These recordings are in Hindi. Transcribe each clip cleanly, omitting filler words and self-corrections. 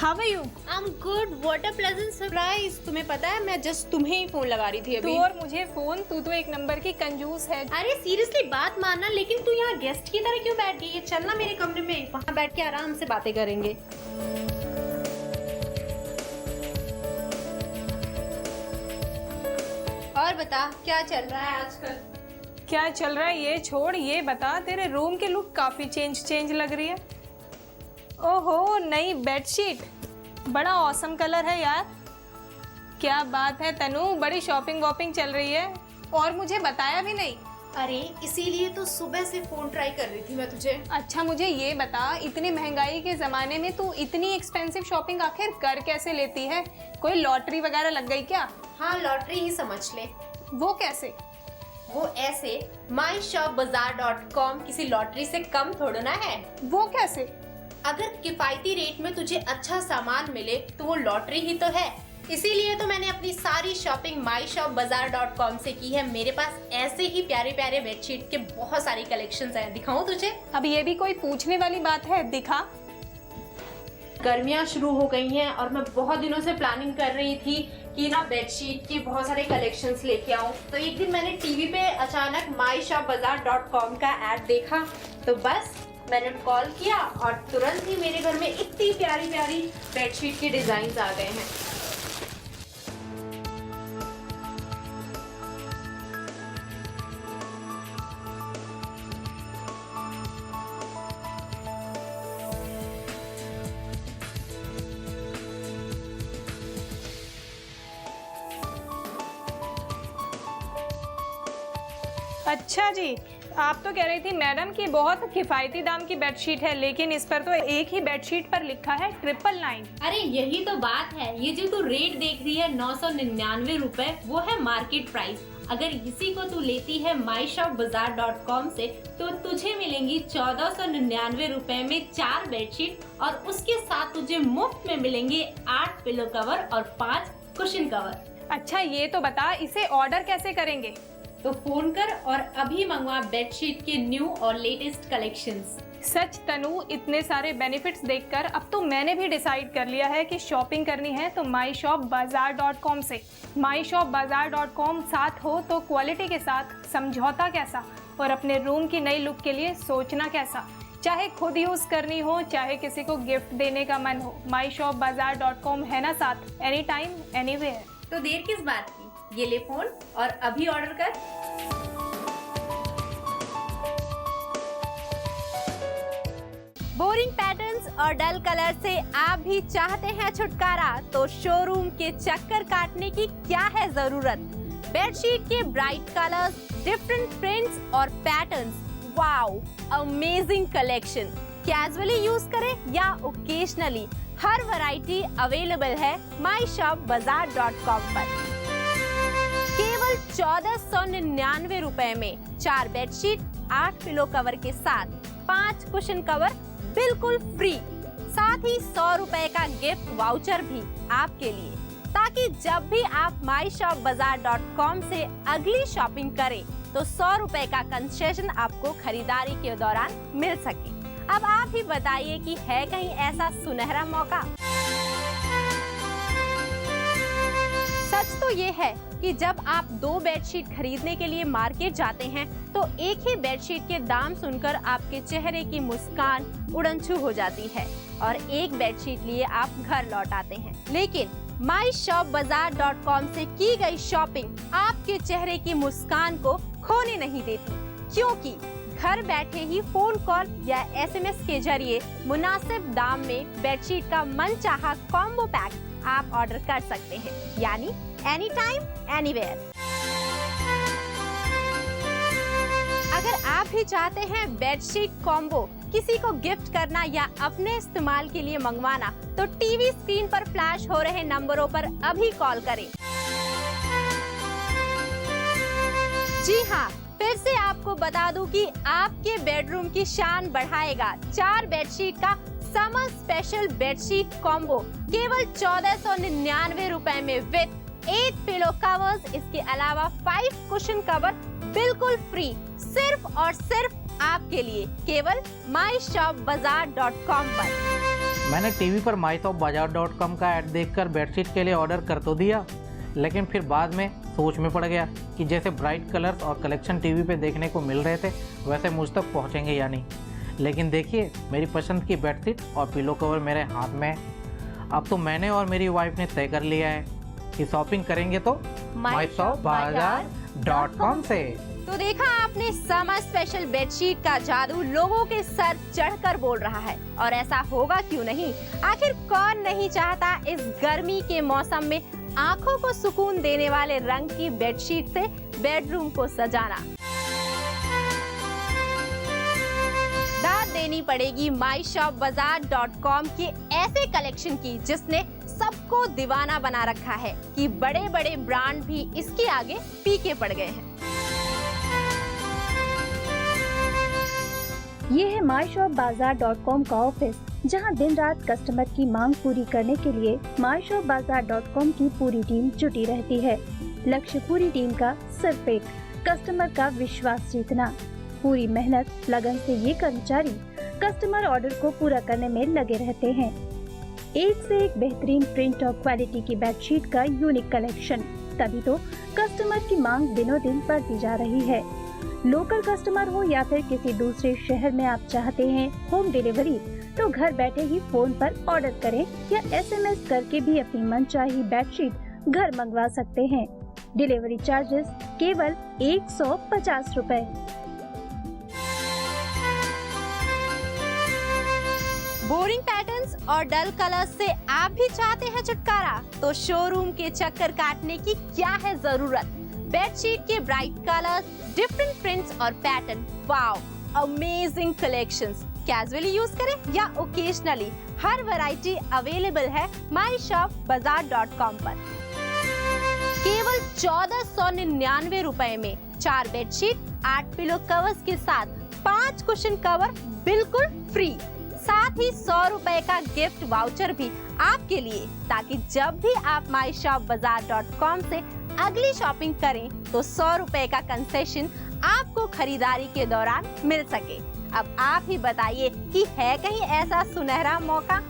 How are you? I am good. What a pleasant surprise. तुम्हें पता है मैं जस्ट तुम्हें ही फोन लगा रही थी अभी। तू और मुझे फोन, तू तो एक नंबर की कंजूस है। अरे सीरियसली बात मानना, लेकिन तू यहाँ गेस्ट की तरह क्यों बैठ गई है? चलना मेरे कमरे में, वहाँ बैठ के आराम से बातें करेंगे। और बता क्या चल रहा है आजकल? क्या चल रहा है ये छोड़, ये बता तेरे रूम की लुक काफी चेंज लग रही है। ओहो, नई बेडशीट, बड़ा ऑसम कलर है यार। क्या बात है तनु, बड़ी शॉपिंग वॉपिंग चल रही है और मुझे बताया भी नहीं। अरे इसीलिए तो सुबह से फोन ट्राई कर रही थी मैं तुझे। अच्छा मुझे ये बता, इतनी महंगाई के जमाने में तू इतनी एक्सपेंसिव शॉपिंग आखिर कर कैसे लेती है? कोई लॉटरी वगैरह लग गई क्या? हाँ, लॉटरी ही समझ ले। वो कैसे? वो ऐसे, myshopbazaar.com किसी लॉटरी से कम थोड़ा ना है। वो कैसे? अगर किफायती रेट में तुझे अच्छा सामान मिले तो वो लॉटरी ही तो है। इसीलिए तो मैंने अपनी सारी शॉपिंग myshopbazaar.com से की है। मेरे पास ऐसे ही प्यारे प्यारे बेडशीट के बहुत सारी कलेक्शंस हैं। दिखाऊं तुझे? अब ये भी कोई पूछने वाली बात है, दिखा। गर्मियाँ शुरू हो गई हैं और मैं बहुत दिनों से प्लानिंग कर रही थी कि ना बेडशीट के बहुत सारे कलेक्शंस लेके आऊं। तो एक दिन मैंने टीवी पे अचानक myshopbazaar.com का ऐड देखा, तो बस मैंने कॉल किया और तुरंत ही मेरे घर में इतनी प्यारी प्यारी बेडशीट के डिजाइन आ गए हैं। अच्छा जी, आप तो कह रही थी मैडम कि बहुत किफायती दाम की बेडशीट है, लेकिन इस पर तो एक ही बेडशीट पर लिखा है 999। अरे यही तो बात है, ये जो तू रेट देख रही है 999 रुपए, वो है मार्केट प्राइस। अगर इसी को तू लेती है myshopbazaar.com से तो तुझे मिलेंगी 1499 रुपए में 4 बेडशीट और उसके साथ तुझे मुफ्त में मिलेंगे 8 पिलो कवर और 5 कुशन कवर। अच्छा ये तो बता, इसे ऑर्डर कैसे करेंगे? तो फोन कर और अभी मंगवा बेडशीट के न्यू और लेटेस्ट कलेक्शंस। सच तनु, इतने सारे बेनिफिट्स देखकर अब तो मैंने भी डिसाइड कर लिया है कि शॉपिंग करनी है तो myshopbazaar.com से। myshopbazaar.com साथ हो तो क्वालिटी के साथ समझौता कैसा, और अपने रूम की नई लुक के लिए सोचना कैसा। चाहे खुद यूज करनी हो, चाहे किसी को गिफ्ट देने का मन हो, myshopbazaar.com है ना साथ, एनी टाइम एनीवेयर। तो देर किस बात की, ये ले फोन और अभी ऑर्डर कर। बोरिंग पैटर्न्स और डल कलर से आप भी चाहते हैं छुटकारा? तो शोरूम के चक्कर काटने की क्या है जरूरत। बेडशीट के ब्राइट कलर्स, डिफरेंट प्रिंट्स और patterns, wow amazing collection. Casually use करें या ओकेजनली, हर वैरायटी अवेलेबल है myshopbazaar.com पर। केवल 1499 रुपए में 4 बेडशीट, 8 पिलो कवर के साथ 5 कुशन कवर बिल्कुल फ्री। साथ ही 100 रुपए का गिफ्ट वाउचर भी आपके लिए, ताकि जब भी आप myshopbazaar.com से अगली शॉपिंग करें तो 100 रुपए का कंसेशन आपको खरीदारी के दौरान मिल सके। अब आप ही बताइए कि है कहीं ऐसा सुनहरा मौका। सच तो ये है कि जब आप 2 बेडशीट खरीदने के लिए मार्केट जाते हैं तो एक ही बेडशीट के दाम सुनकर आपके चेहरे की मुस्कान उड़नछू हो जाती है और एक बेडशीट लिए आप घर लौट आते हैं। लेकिन myshopbazaar.com से की गई शॉपिंग आपके चेहरे की मुस्कान को खोने नहीं देती, क्योंकि घर बैठे ही फोन कॉल या SMS के जरिए मुनासिब दाम में बेडशीट का मनचाहा कॉम्बो पैक आप ऑर्डर कर सकते हैं, यानी एनी टाइम एनीवेयर। अगर आप भी चाहते हैं बेडशीट कॉम्बो किसी को गिफ्ट करना या अपने इस्तेमाल के लिए मंगवाना, तो टीवी स्क्रीन पर फ्लैश हो रहे नंबरों पर अभी कॉल करें। जी हाँ, फिर से आपको बता दूं कि आपके बेडरूम की शान बढ़ाएगा 4 बेडशीट का समर स्पेशल बेडशीट कॉम्बो केवल 1499 रुपए में विद 8 पिलो कवर्स। इसके अलावा 5 कुशन कवर बिल्कुल फ्री, सिर्फ और सिर्फ आपके लिए, केवल myshopbazaar.com पर। मैंने टीवी पर myshopbazaar.com का ऐड देखकर बेडशीट के लिए ऑर्डर कर तो दिया, लेकिन फिर बाद में सोच में पड़ गया कि जैसे ब्राइट कलर्स और कलेक्शन टीवी पे देखने को मिल रहे थे वैसे मुझ तक पहुँचेंगे या नहीं। लेकिन देखिए, मेरी पसंद की बेडशीट और पिलो कवर मेरे हाथ में है। अब तो मैंने और मेरी वाइफ ने तय कर लिया है कि शॉपिंग करेंगे तो myshopbazaar.com से। तो देखा आपने, समर स्पेशल बेडशीट का जादू लोगों के सर चढ़कर बोल रहा है, और ऐसा होगा क्यों नहीं। आखिर कौन नहीं चाहता इस गर्मी के मौसम में आंखों को सुकून देने वाले रंग की बेडशीट से बेडरूम को सजाना। दाद देनी पड़ेगी myshopbazaar.com के ऐसे कलेक्शन की जिसने सबको दीवाना बना रखा है कि बड़े बड़े ब्रांड भी इसके आगे फीके पड़ गए हैं। ये है myshopbazaar.com का ऑफिस, जहां दिन रात कस्टमर की मांग पूरी करने के लिए myshopbazaar.com की पूरी टीम जुटी रहती है। लक्ष्य पूरी टीम का सिर्फ एक, कस्टमर का विश्वास जीतना। पूरी मेहनत लगन से ये कर्मचारी कस्टमर ऑर्डर को पूरा करने में लगे रहते हैं। एक से एक बेहतरीन प्रिंट और क्वालिटी की बेडशीट का यूनिक कलेक्शन, तभी तो कस्टमर की मांग दिनों दिन बढ़ती जा रही है। लोकल कस्टमर हो या फिर किसी दूसरे शहर में आप चाहते हैं होम डिलीवरी, तो घर बैठे ही फोन पर ऑर्डर करें या SMS करके भी अपनी मनचाही बेडशीट घर मंगवा सकते हैं। डिलीवरी चार्जेस केवल 150 रुपए। बोरिंग पैटर्न्स और डल कलर्स से आप भी चाहते हैं छुटकारा, तो शोरूम के चक्कर काटने की क्या है जरूरत। बेडशीट के ब्राइट कलर्स, डिफरेंट प्रिंट्स और pattern, wow amazing collections. Casually use करें या ओकेजनली, हर वैरायटी अवेलेबल है myshopbazaar.com पर। केवल 1499 रुपए में 4 बेडशीट, 8 पिलो कवर्स के साथ 5 कुशन कवर बिल्कुल फ्री। साथ ही 100 रुपए का गिफ्ट वाउचर भी आपके लिए, ताकि जब भी आप myshopbazaar.com से अगली शॉपिंग करें तो 100 रुपए का कंसेशन आपको खरीदारी के दौरान मिल सके। अब आप ही बताइए कि है कहीं ऐसा सुनहरा मौका।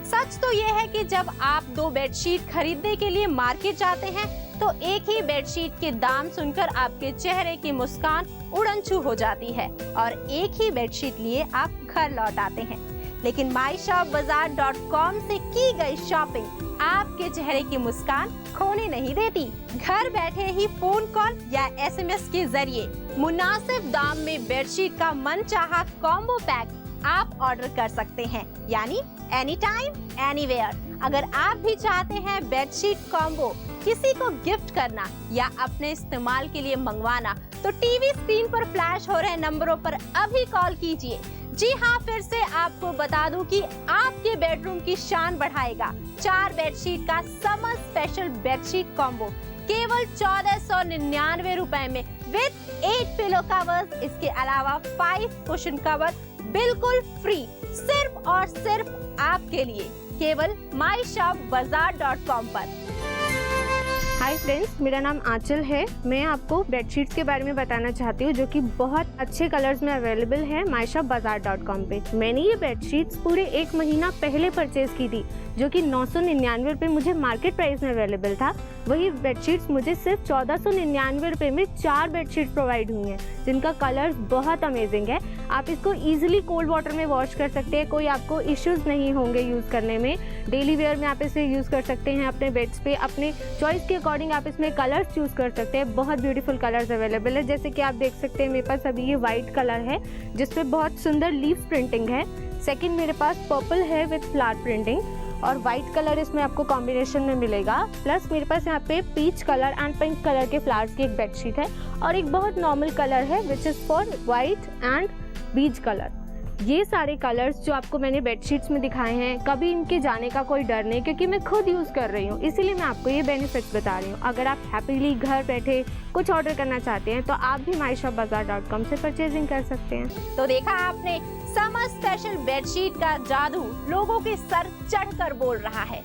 सच तो ये है कि जब आप 2 बेडशीट खरीदने के लिए मार्केट जाते हैं तो एक ही बेडशीट के दाम सुनकर आपके चेहरे की मुस्कान उड़नछू हो जाती है और एक ही बेडशीट लिए आप घर लौट आते हैं। लेकिन myshopbazaar.com से की गई शॉपिंग आपके चेहरे की मुस्कान खोने नहीं देती। घर बैठे ही फोन कॉल या SMS के जरिए मुनासिब दाम में बेडशीट का मनचाहा कॉम्बो पैक आप ऑर्डर कर सकते हैं, यानी एनी टाइम एनीवेयर। अगर आप भी चाहते हैं बेडशीट कॉम्बो किसी को गिफ्ट करना या अपने इस्तेमाल के लिए मंगवाना, तो टीवी स्क्रीन पर फ्लैश हो रहे नंबरों पर अभी कॉल कीजिए। जी हाँ, फिर से आपको बता दूं कि आपके बेडरूम की शान बढ़ाएगा 4 बेडशीट का समर स्पेशल बेडशीट कॉम्बो केवल 1499 रुपए में विद 8 पिलो कवर्स। इसके अलावा 5 कुशन कवर बिल्कुल फ्री, सिर्फ और सिर्फ आपके लिए, केवल myshopbazaar.com पर। हाय फ्रेंड्स, मेरा नाम आंचल है। मैं आपको बेडशीट्स के बारे में बताना चाहती हूँ जो कि बहुत अच्छे कलर्स में अवेलेबल है myshopbazaar.com पे। मैंने ये बेडशीट्स पूरे 1 महीना पहले परचेज की थी, जो कि 999 रुपये मुझे मार्केट प्राइस में अवेलेबल था। वही बेडशीट्स मुझे सिर्फ 1499 रुपये में 4 बेडशीट्स प्रोवाइड हुई हैं, जिनका कलर्स बहुत अमेजिंग है। आप इसको ईजिली कोल्ड वाटर में वॉश कर सकते हैं, कोई आपको इश्यूज़ नहीं होंगे यूज़ करने में। डेली वेयर में आप इसे यूज़ कर सकते हैं अपने बेड्स पे। अपने चॉइस के अकॉर्डिंग आप इसमें कलर्स चूज़ कर सकते हैं। बहुत ब्यूटीफुल कलर्स अवेलेबल है, जैसे कि आप देख सकते हैं मेरे पास अभी ये वाइट कलर है जिसपे बहुत सुंदर लीफ प्रिंटिंग है। सेकेंड मेरे पास पर्पल है विथ फ्लावर प्रिंटिंग और वाइट कलर इसमें आपको कॉम्बिनेशन में मिलेगा। प्लस मेरे पास यहाँ पे peach colour and pink colour के फ्लावर्स की एक बेडशीट है और एक बहुत नॉर्मल कलर है which is for white and बीज कलर। ये सारे कलर्स जो आपको मैंने बेडशीट्स में दिखाए हैं, कभी इनके जाने का कोई डर नहीं, क्योंकि मैं खुद यूज़ कर रही हूँ, इसीलिए मैं आपको ये बेनिफिट्स बता रही हूँ। अगर आप हैप्पीली घर बैठे कुछ ऑर्डर करना चाहते हैं तो आप भी myshopbazaar.com से परचेजिंग कर सकते हैं। तो देखा आपने, समर स्पेशल बेडशीट का जादू लोगों के सर चढ़कर बोल रहा है।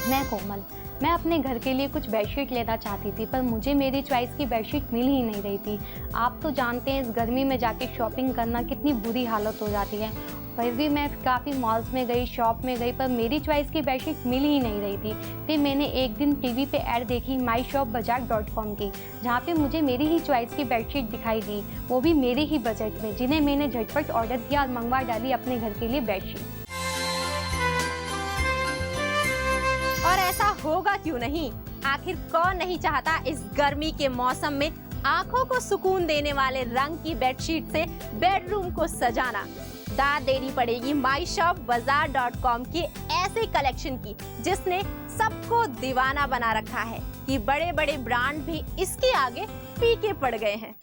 मैं कोमल, मैं अपने घर के लिए कुछ बेडशीट लेना चाहती थी, पर मुझे मेरी चॉइस की बेडशीट मिल ही नहीं रही थी। आप तो जानते हैं इस गर्मी में जाके शॉपिंग करना कितनी बुरी हालत हो जाती है। फिर भी मैं काफ़ी मॉल्स में गई, शॉप में गई, पर मेरी चॉइस की बेडशीट मिल ही नहीं रही थी। फिर मैंने एक दिन टीवी पे ऐड देखी myshopbazaar.com की, जहाँ पे मुझे मेरी ही चॉइस की बेडशीट दिखाई दी, वो भी मेरे ही बजट में, जिन्हें मैंने झटपट ऑर्डर किया और मंगवा डाली अपने घर के लिए बेडशीट। और ऐसा होगा क्यों नहीं, आखिर कौन नहीं चाहता इस गर्मी के मौसम में आंखों को सुकून देने वाले रंग की बेडशीट से बेडरूम को सजाना। दाद देनी पड़ेगी myshopbazaar.com की ऐसे कलेक्शन की जिसने सबको दीवाना बना रखा है कि बड़े बड़े ब्रांड भी इसके आगे फीके पड़ गए हैं।